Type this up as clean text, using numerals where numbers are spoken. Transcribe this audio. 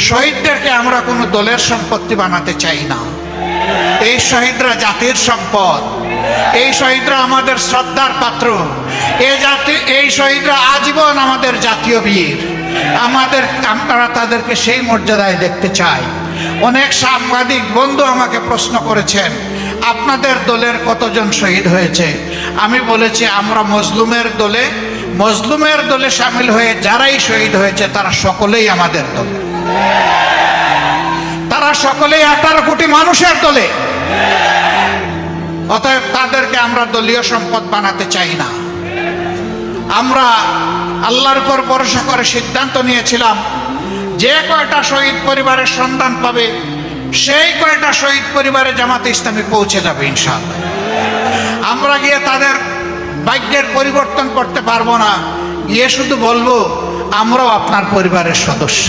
শহীদদেরকে আমরা কোনো দলের সম্পত্তি বানাতে চাই না। এই শহীদরা জাতির সম্পদ, এই শহীদরা আমাদের শ্রদ্ধার পাত্র, এই শহীদরা আজীবন আমাদের জাতীয় বীর। আমরা তাদেরকে সেই মর্যাদায় দেখতে চাই। অনেক সাংবাদিক বন্ধু আমাকে প্রশ্ন করেছেন, আপনাদের দলের কতজন শহীদ হয়েছে? আমি বলেছি, আমরা মজলুমের দলে সামিল হয়ে যারাই শহীদ হয়েছে তারা সকলেই আমাদের দলে, তারা সকলেই 18 কোটি মানুষের দলে। অতএব তাদেরকে আমরা দলীয় সম্পদ বানাতে চাই না। আমরা আল্লাহর উপর ভরসা করে সিদ্ধান্ত নিয়েছিলাম, যে কয়টা শহীদ পরিবারের সন্তান পাবে সেই কয়টা শহীদ পরিবারে জামাতে ইসলামী পৌঁছে যাবে ইনশাআল্লাহ। আমরা গিয়ে তাদের ভাগ্যের পরিবর্তন করতে পারবো না, গিয়ে শুধু বলবো আমরাও আপনার পরিবারের সদস্য।